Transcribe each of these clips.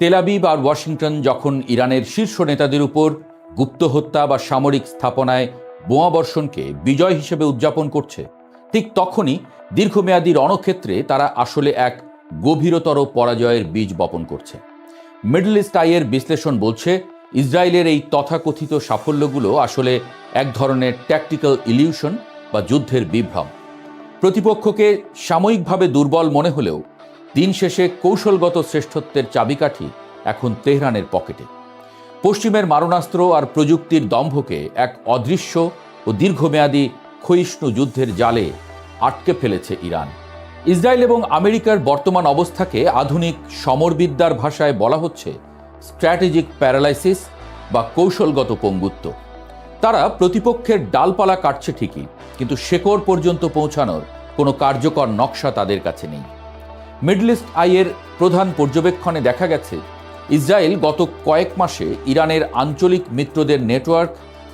Tel Aviv আর Washington যখন ইরানের শীর্ষ নেতাদের উপর গুপ্ত হত্যা বা সামরিক স্থাপনায় বোমাবর্ষণকে বিজয় হিসেবে উদযাপন করছে, ঠিক তখনই দীর্ঘমেয়াদী রণক্ষেত্রে তারা আসলে এক গভীরতর পরাজয়ের বীজ বপন করছে। মিডল ইস্ট আইয়ের বিশ্লেষণ বলছে, ইসরায়েলের এই তথাকথিত সাফল্যগুলো আসলে এক ধরনের ট্যাকটিক্যাল ইলিউশন বা যুদ্ধের বিভ্রম। প্রতিপক্ষকে সাময়িকভাবে দুর্বল মনে হলেও দিন শেষে কৌশলগত শ্রেষ্ঠত্বের চাবিকাঠি এখন তেহরানের পকেটে। পশ্চিমের মারণাস্ত্র আর প্রযুক্তির দম্ভকে এক অদৃশ্য ও দীর্ঘমেয়াদী ক্ষয়িষ্ণু যুদ্ধের জালে আটকে ফেলেছে ইরান। ইসরায়েল এবং আমেরিকার বর্তমান অবস্থাকে আধুনিক সমরবিদ্যার ভাষায় বলা হচ্ছে স্ট্র্যাটেজিক প্যারালাইসিস বা কৌশলগত পঙ্গুত্ব। তারা প্রতিপক্ষের ডালপালা কাটছে ঠিকই, কিন্তু শেকড় পর্যন্ত পৌঁছানোর কোনো কার্যকর নকশা তাদের কাছে নেই। মিডল ইস্ট আইয়ের প্রধান পর্যবেক্ষণে দেখা গেছে, ইসরায়েল গত কয়েক মাসে ইরানের আঞ্চলিক মিত্রদের নেটওয়ার্ক,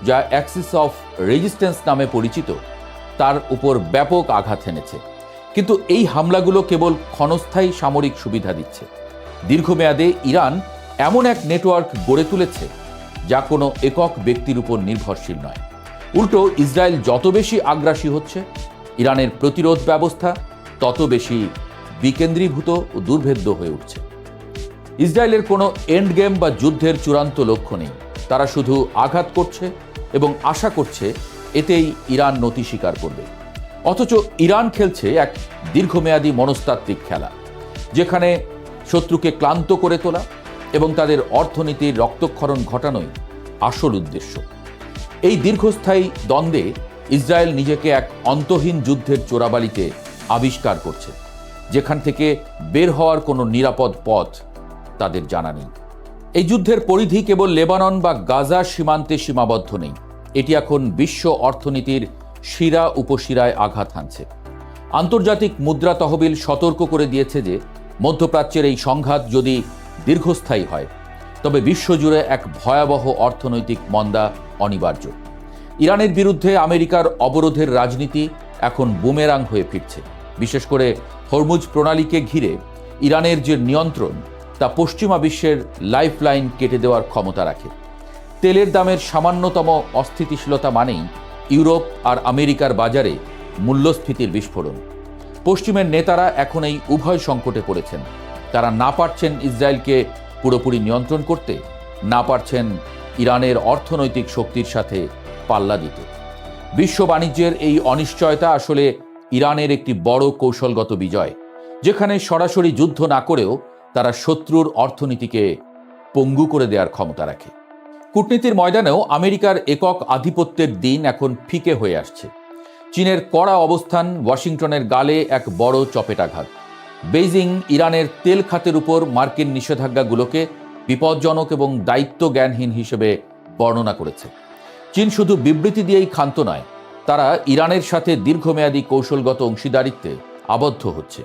যা অ্যাক্সিস অফ রেজিস্ট্যান্স নামে পরিচিত, তার উপর ব্যাপক আঘাত এনেছে। কিন্তু এই হামলাগুলো কেবল ক্ষণস্থায়ী সামরিক সুবিধা দিচ্ছে। দীর্ঘমেয়াদে ইরান এমন এক নেটওয়ার্ক গড়ে তুলেছে যা কোনো একক ব্যক্তির উপর নির্ভরশীল নয়। উল্টো ইসরায়েল যত বেশি আগ্রাসী হচ্ছে, ইরানের প্রতিরোধ ব্যবস্থা তত বেশি বিকেন্দ্রীভূত ও দুর্ভেদ্য হয়ে উঠছে। ইসরায়েলের কোনো এন্ড গেম বা যুদ্ধের চূড়ান্ত লক্ষ্য নেই। তারা শুধু আঘাত করছে এবং আশা করছে এতেই ইরান নতি স্বীকার করবে। অথচ ইরান খেলছে এক দীর্ঘমেয়াদী মনস্তাত্ত্বিক খেলা, যেখানে শত্রুকে ক্লান্ত করে তোলা এবং তাদের অর্থনীতির রক্তক্ষরণ ঘটানোই আসল উদ্দেশ্য। এই দীর্ঘস্থায়ী দ্বন্দ্বে ইসরায়েল নিজেকে এক অন্তহীন যুদ্ধের চোরাবালিতে আবিষ্কার করছে, যেখান থেকে বের হওয়ার কোনো নিরাপদ পথ তাদের জানা নেই। এই যুদ্ধের পরিধি কেবল লেবানন বা গাজা সীমান্তে সীমাবদ্ধ নেই, এটি এখন বিশ্ব অর্থনীতির শিরা উপশিরায় আঘাত হানছে। আন্তর্জাতিক মুদ্রা তহবিল সতর্ক করে দিয়েছে যে মধ্যপ্রাচ্যের এই সংঘাত যদি দীর্ঘস্থায়ী হয়, তবে বিশ্বজুড়ে এক ভয়াবহ অর্থনৈতিক মন্দা অনিবার্য। ইরানের বিরুদ্ধে আমেরিকার অবরোধের রাজনীতি এখন বুমেরাং হয়ে ফিরছে। বিশেষ করে হরমুজ প্রণালীকে ঘিরে ইরানের যে নিয়ন্ত্রণ, তা পশ্চিমা বিশ্বের লাইফলাইন কেটে দেওয়ার ক্ষমতা রাখে। তেলের দামের সামান্যতম অস্থিতিশীলতা মানেই ইউরোপ আর আমেরিকার বাজারে মূল্যস্ফীতির বিস্ফোরণ। পশ্চিমের নেতারা এখন এই উভয় সংকটে পড়েছেন। তারা না পারছেন ইসরায়েলকে পুরোপুরি নিয়ন্ত্রণ করতে, না পারছেন ইরানের অর্থনৈতিক শক্তির সাথে পাল্লা দিতে। বিশ্ব বাণিজ্যের এই অনিশ্চয়তা আসলে ইরানের একটি বড় কৌশলগত বিজয়, যেখানে সরাসরি যুদ্ধ না করেও তারা শত্রুর অর্থনীতিকে পঙ্গু করে দেওয়ার ক্ষমতা রাখে। কূটনীতির ময়দানেও আমেরিকার একক আধিপত্যের দিন এখন ফিকে হয়ে আসছে। চীনের কড়া অবস্থান ওয়াশিংটনের গালে এক বড় চপেটাঘাত। বেইজিং ইরানের তেল খাতের উপর মার্কিন নিষেধাজ্ঞাগুলোকে বিপজ্জনক এবং দায়িত্ব জ্ঞানহীন হিসেবে বর্ণনা করেছে। চীন শুধু বিবৃতি দিয়েই ক্ষান্ত নয়, তারা ইরানের সাথে দীর্ঘমেয়াদী কৌশলগত অংশীদারিত্বে আবদ্ধ হচ্ছে।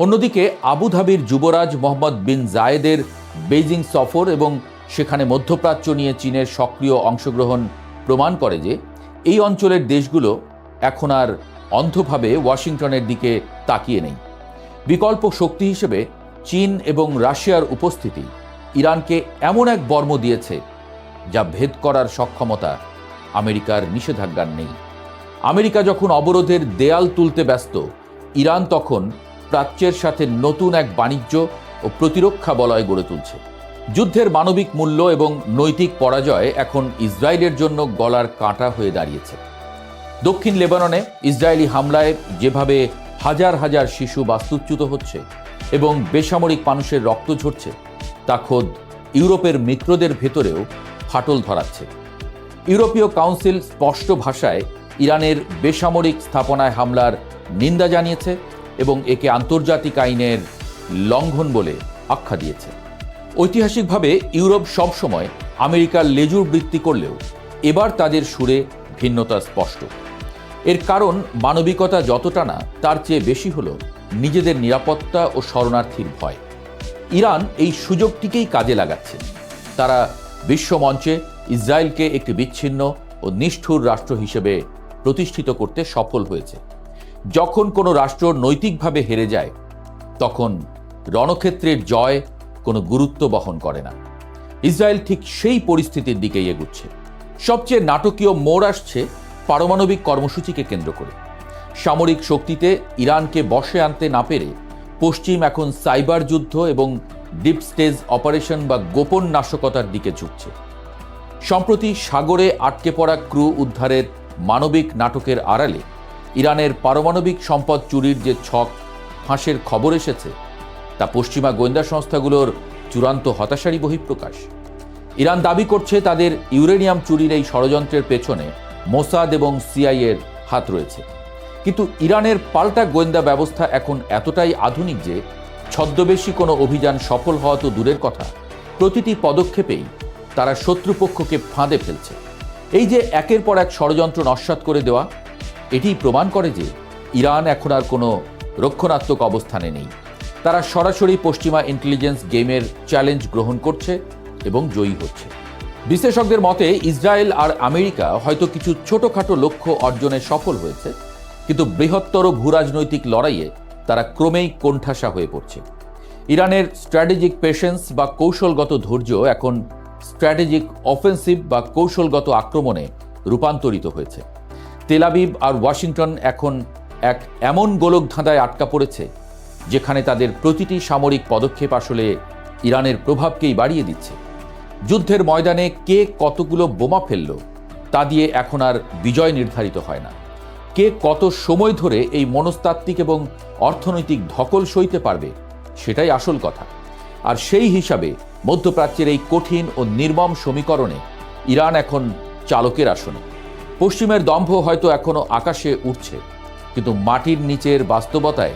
অন্যদিকে আবুধাবির যুবরাজ মোহাম্মদ বিন জায়েদের বেইজিং সফর এবং সেখানে মধ্যপ্রাচ্য নিয়ে চীনের সক্রিয় অংশগ্রহণ প্রমাণ করে যে এই অঞ্চলের দেশগুলো এখন আর অন্ধভাবে ওয়াশিংটনের দিকে তাকিয়ে নেই। বিকল্প শক্তি হিসেবে চীন এবং রাশিয়ার উপস্থিতি ইরানকে এমন এক বর্ম দিয়েছে যা ভেদ করার সক্ষমতা আমেরিকার নিষেধাজ্ঞার নেই। আমেরিকা যখন অবরোধের দেয়াল তুলতে ব্যস্ত, ইরান তখন প্রাচ্যের সাথে নতুন এক বাণিজ্য ও প্রতিরক্ষা বলয় গড়ে তুলছে। যুদ্ধের মানবিক মূল্য এবং নৈতিক পরাজয় এখন ইসরায়েলের জন্য গলার কাঁটা হয়ে দাঁড়িয়েছে। দক্ষিণ লেবাননে ইসরায়েলি হামলায় যেভাবে হাজার হাজার শিশু বাস্তুচ্যুত হচ্ছে এবং বেসামরিক মানুষের রক্ত ঝরছে, তা খোদ ইউরোপের মিত্রদের ভেতরেও ফাটল ধরাচ্ছে। ইউরোপীয় কাউন্সিল স্পষ্ট ভাষায় ইরানের বেসামরিক স্থাপনায় হামলার নিন্দা জানিয়েছে এবং একে আন্তর্জাতিক আইনের লঙ্ঘন বলে আখ্যা দিয়েছে। ঐতিহাসিকভাবে ইউরোপ সবসময় আমেরিকার লেজুর বৃত্তি করলেও এবার তাদের সুরে ভিন্নতা স্পষ্ট। এর কারণ মানবিকতা যতটা না, তার চেয়ে বেশি হলো নিজেদের নিরাপত্তা ও শরণার্থীর ভয়। ইরান এই সুযোগটিকেই কাজে লাগাচ্ছে। তারা বিশ্বমঞ্চে ইসরায়েলকে একটি বিচ্ছিন্ন ও নিষ্ঠুর রাষ্ট্র হিসেবে প্রতিষ্ঠিত করতে সফল হয়েছে। যখন কোনো রাষ্ট্র নৈতিকভাবে হেরে যায়, তখন রণক্ষেত্রের জয় কোনো গুরুত্ব বহন করে না। ইসরায়েল ঠিক সেই পরিস্থিতির দিকেই এগুচ্ছে। সবচেয়ে নাটকীয় মোড় আসছে পারমাণবিক কর্মসূচিকে কেন্দ্র করে। সামরিক শক্তিতে ইরানকে বশে আনতে না পেরে পশ্চিম এখন সাইবার যুদ্ধ এবং ডিপ স্টেজ অপারেশন বা গোপন নাশকতার দিকে ঝুঁকছে। সম্প্রতি সাগরে আটকে পড়া ক্রু উদ্ধারের মানবিক নাটকের আড়ালে ইরানের পারমাণবিক সম্পদ চুরির যে ছক ফাঁসের খবর এসেছে, তা পশ্চিমা গোয়েন্দা সংস্থাগুলোর চূড়ান্ত হতাশারই বহিঃপ্রকাশ। ইরান দাবি করছে তাদের ইউরেনিয়াম চুরির এই ষড়যন্ত্রের পেছনে মোসাদ এবং সিআইএর হাত রয়েছে। কিন্তু ইরানের পাল্টা গোয়েন্দা ব্যবস্থা এখন এতটাই আধুনিক যে ছদ্মবেশী কোনো অভিযান সফল হওয়া তো দূরের কথা, প্রতিটি পদক্ষেপেই তারা শত্রুপক্ষকে ফাঁদে ফেলছে। এই যে একের পর এক ষড়যন্ত্র নস্যাৎ করে দেওয়া, এটি প্রমাণ করে যে ইরান এখন আর কোনো রক্ষণাত্মক অবস্থানে নেই। তারা সরাসরি পশ্চিমা ইন্টেলিজেন্স গেমের চ্যালেঞ্জ গ্রহণ করছে এবং জয়ী হচ্ছে। বিশ্লেষকদের মতে ইসরায়েল আর আমেরিকা হয়তো কিছু ছোটখাটো লক্ষ্য অর্জনে সফল হয়েছে, কিন্তু বৃহত্তর ভূরাজনৈতিক লড়াইয়ে তারা ক্রমেই কোণঠাসা হয়ে পড়ছে। ইরানের স্ট্র্যাটেজিক পেশেন্স বা কৌশলগত ধৈর্য এখন স্ট্র্যাটেজিক অফেন্সিভ বা কৌশলগত আক্রমণে রূপান্তরিত হয়েছে। তেল আবিব আর ওয়াশিংটন এখন এক এমন গোলকধাঁধায় আটকা পড়েছে যেখানে তাদের প্রতিটি সামরিক পদক্ষেপ আসলে ইরানের প্রভাবকেই বাড়িয়ে দিচ্ছে। যুদ্ধের ময়দানে কে কতগুলো বোমা ফেলল তা দিয়ে এখন আর বিজয় নির্ধারিত হয় না, কে কত সময় ধরে এই মনস্তাত্ত্বিক এবং অর্থনৈতিক ধকল সইতে পারবে সেটাই আসল কথা। আর সেই হিসাবে মধ্যপ্রাচ্যের এই কঠিন ও নির্মম সমীকরণে ইরান এখন চালকের আসনে। পশ্চিমের দম্ভ হয়তো এখনো আকাশে উঠছে, কিন্তু মাটির নিচের বাস্তবতায়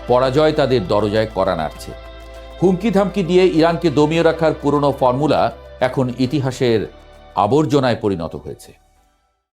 পরাজয় তাদের দরজায় কড়া নাড়ছে। হুমকি ধামকি দিয়ে ইরানকে দমিয়ে রাখার পুরনো ফর্মুলা এখন ইতিহাসের আবর্জনায় পরিণত হয়েছে।